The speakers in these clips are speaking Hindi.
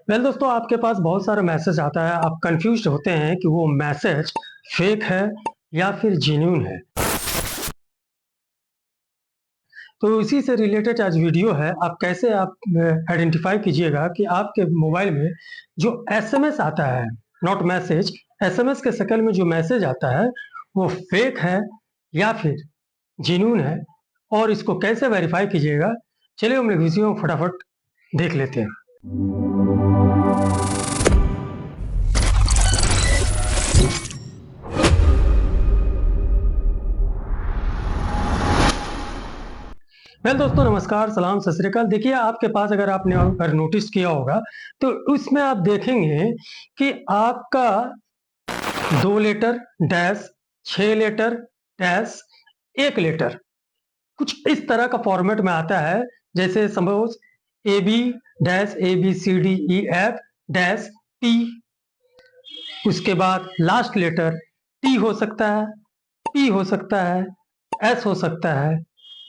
वेल दोस्तों, आपके पास बहुत सारा मैसेज आता है। आप कंफ्यूज्ड होते हैं कि वो मैसेज फेक है या फिर जेन्युइन है। तो इसी से रिलेटेड आज वीडियो है। आप कैसे आइडेंटिफाई कीजिएगा कि आपके मोबाइल में जो एसएमएस आता है, नॉट मैसेज, एसएमएस के शक्ल में जो मैसेज आता है वो फेक है या फिर जेन्युइन है, और इसको कैसे वेरीफाई कीजिएगा। चलिए हम लोग वीडियो फटाफट देख लेते हैं। वेल दोस्तों, नमस्कार, सलाम, सत श्री अकाल। देखिए, आपके पास अगर आपने अगर नोटिस किया होगा तो उसमें आप देखेंगे कि आपका 2 letter dash 6 letter dash 1 letter कुछ इस तरह का फॉर्मेट में आता है। जैसे suppose A B dash A B C D E F dash T, उसके बाद लास्ट लेटर टी हो सकता है, पी हो सकता है, एस हो सकता है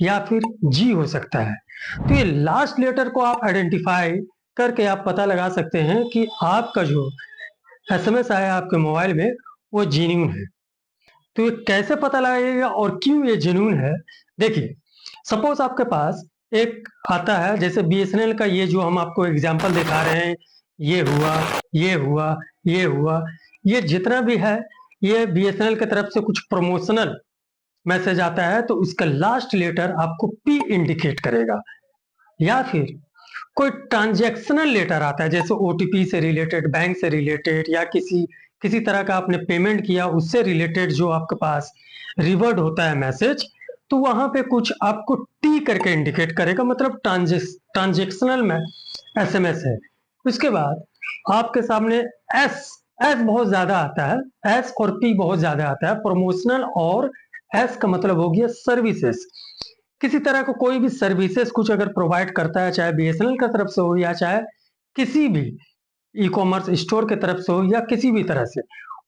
या फिर जी हो सकता है। तो ये लास्ट लेटर को आप आइडेंटिफाई करके आप पता लगा सकते हैं कि आपका जो एसएमएस आया आपके मोबाइल में वो जेन्युइन है। तो ये कैसे पता लगाइएगा और क्यों ये जेन्युइन है? देखिए, सपोज आपके पास एक आता है, जैसे बीएसएनएल का ये जो हम आपको एग्जांपल दिखा रहे हैं, ये हुआ, ये हुआ, ये हुआ, ये जितना भी है, ये बीएसएनएल की तरफ से कुछ प्रमोशनल मैसेज आता है तो उसका लास्ट लेटर आपको पी इंडिकेट करेगा। या फिर कोई ट्रांजैक्शनल लेटर आता है, जैसे ओटीपी से रिलेटेड, बैंक से रिलेटेड, या किसी किसी तरह का आपने पेमेंट किया उससे रिलेटेड जो आपके पास रिवर्ड होता है मैसेज, तो वहां पे कुछ आपको टी करके इंडिकेट करेगा, मतलब ट्रांजेक्शनल में एसएमएस है। उसके बाद आपके सामने एस एस बहुत ज्यादा आता है, एस और पी बहुत ज्यादा आता है, प्रमोशनल, और एस का मतलब हो गया सर्विसेज। किसी तरह का कोई भी सर्विसेज कुछ अगर प्रोवाइड करता है, चाहे बीएसएनएल की तरफ से हो या चाहे किसी भी ई कॉमर्स स्टोर की तरफ से हो या किसी भी तरह से,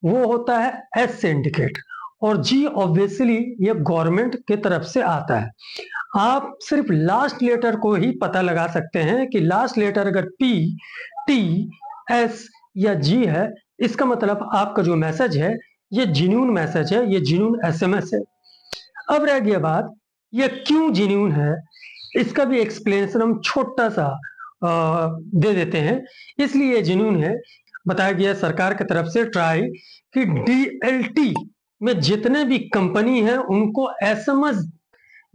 वो होता है एस से इंडिकेट। और जी ऑब्वियसली ये गवर्नमेंट की तरफ से आता है। आप सिर्फ लास्ट लेटर को ही पता लगा सकते हैं कि लास्ट लेटर अगर पी, टी, एस या जी है, इसका मतलब आपका जो मैसेज है ये जेन्युइन मैसेज है, ये जेन्युइन एसएमएस है। अब रह गया बात, ये क्यों जेन्युइन है, इसका भी एक्सप्लेनेशन हम छोटा सा दे देते हैं। इसलिए जेन्युइन है, बताया गया सरकार की तरफ से ट्राई कि डीएलटी में जितने भी कंपनी है उनको एसएमएस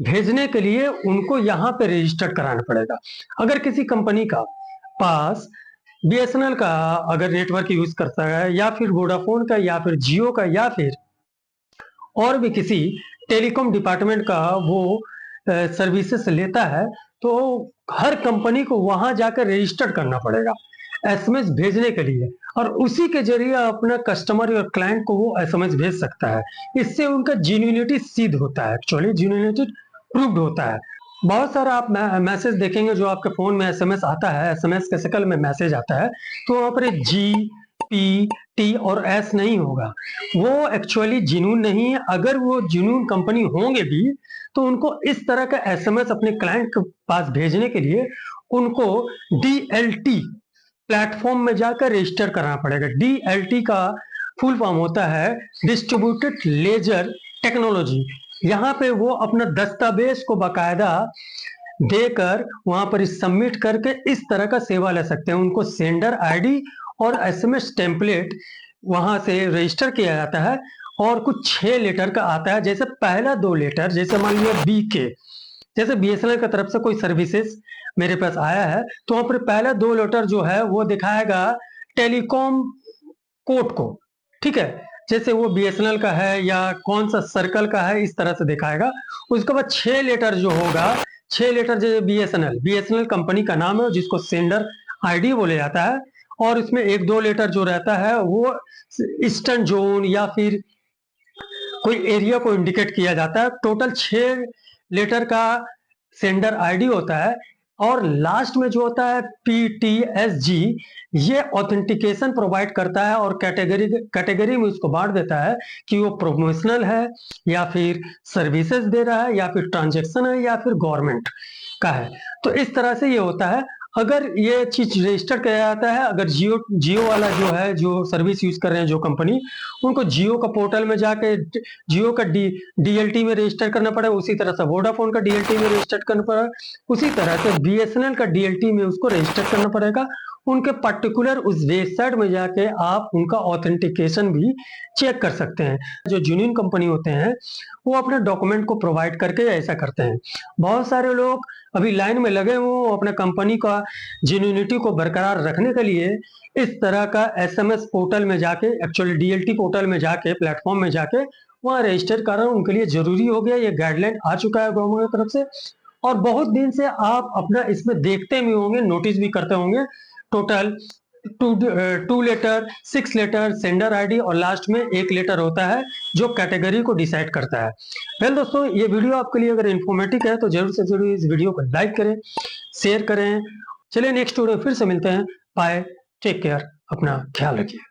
भेजने के लिए उनको यहाँ पे रजिस्टर्ड कराना पड़ेगा। अगर किसी कंपनी का पास बीएसएनएल का अगर नेटवर्क यूज करता है, या फिर वोडाफोन का, या फिर जियो का, या फिर और भी किसी टेलीकॉम डिपार्टमेंट का वो सर्विसेज लेता है, तो हर कंपनी को वहां जाकर रजिस्टर करना पड़ेगा एसएमएस भेजने के लिए, और उसी के जरिए अपना कस्टमर या क्लाइंट को वो एसएमएस भेज सकता है। इससे उनका जेन्युइनिटी सिद्ध होता है, एक्चुअली जेन्युइनिटी प्रूव्ड होता है। बहुत सारा आप मैसेज देखेंगे जो आपके फोन में एसएमएस आता है, एसएमएस के शक्ल में मैसेज आता है, तो वहां पर जी, पी, टी और एस नहीं होगा। वो एक्चुअली जेन्युइन नहीं है। अगर वो जेन्युइन कंपनी होंगे भी तो उनको इस तरह का एसएमएस अपने क्लाइंट के पास भेजने के लिए उनको डीएलटी प्लेटफॉर्म में जाकर रजिस्टर कराना पड़ेगा। डीएलटी का फुल फॉर्म होता है डिस्ट्रीब्यूटेड लेजर टेक्नोलॉजी। यहाँ पे वो अपना दस्तावेज को बाकायदा देकर वहां पर सबमिट करके इस तरह का सेवा ले सकते हैं। उनको सेंडर आईडी और एसएमएस टेम्पलेट वहां से रजिस्टर किया जाता है, और कुछ 6 लेटर का आता है। जैसे पहला 2 लेटर, जैसे मान लिया बी के, जैसे बीएसएनएल की तरफ से कोई सर्विसेज मेरे पास आया है, तो वहां पर पहला 2 लेटर जो है वो दिखाएगा टेलीकॉम कोड को, ठीक है, जैसे वो बीएसएनएल का है या कौन सा सर्कल का है, इस तरह से दिखाएगा। उसके बाद 6 लेटर जो होगा, 6 लेटर जैसे बीएसएनएल, बीएसएनएल कंपनी का नाम है जिसको सेंडर आईडी बोले जाता है, और इसमें 1-2 लेटर जो रहता है वो ईस्टर्न जोन या फिर कोई एरिया को इंडिकेट किया जाता है। टोटल 6 लेटर का सेंडर आईडी होता है, और लास्ट में जो होता है पीटीएसजी, ये ऑथेंटिकेशन प्रोवाइड करता है और कैटेगरी में उसको बांट देता है कि वो प्रोमोशनल है या फिर सर्विसेज दे रहा है या फिर ट्रांजैक्शन है या फिर गवर्नमेंट का है। तो इस तरह से ये होता है। अगर ये चीज रजिस्टर किया जाता है, अगर जियो वाला जो है, जो सर्विस यूज कर रहे हैं जो कंपनी, उनको जियो का पोर्टल में जाके जियो का डीएलटी में रजिस्टर करना पड़ेगा, उसी तरह से वोडाफोन का डीएलटी में रजिस्टर करना पड़ेगा, उसी तरह से बीएसएनएल का डीएलटी में उसको रजिस्टर करना पड़ेगा। उनके पर्टिकुलर उस वेबसाइट में जाके आप उनका ऑथेंटिकेशन भी चेक कर सकते हैं। जो जेन्युइन कंपनी होते हैं वो अपने डॉक्यूमेंट को प्रोवाइड करके ऐसा करते हैं। बहुत सारे लोग अभी लाइन में लगे हुए अपने कंपनी का जेन्युइनिटी को बरकरार रखने के लिए इस तरह का एसएमएस पोर्टल में जाके, एक्चुअली डीएलटी पोर्टल में जाके, प्लेटफॉर्म में जाके वहाँ रजिस्टर करना उनके लिए जरूरी हो गया। ये गाइडलाइन आ चुका है गवर्नमेंट की तरफ से, और बहुत दिन से आप अपना इसमें देखते भी होंगे, नोटिस भी करते होंगे। Total 2 letter, 6 letter sender ID और लास्ट में 1 लेटर होता है जो कैटेगरी को डिसाइड करता है। वेल दोस्तों, ये वीडियो आपके लिए अगर इन्फॉर्मेटिव है तो जरूर से जरूर इस वीडियो को लाइक करें, शेयर करें। चलिए नेक्स्ट वीडियो फिर से मिलते हैं। बाय, टेक केयर, अपना ख्याल रखिए।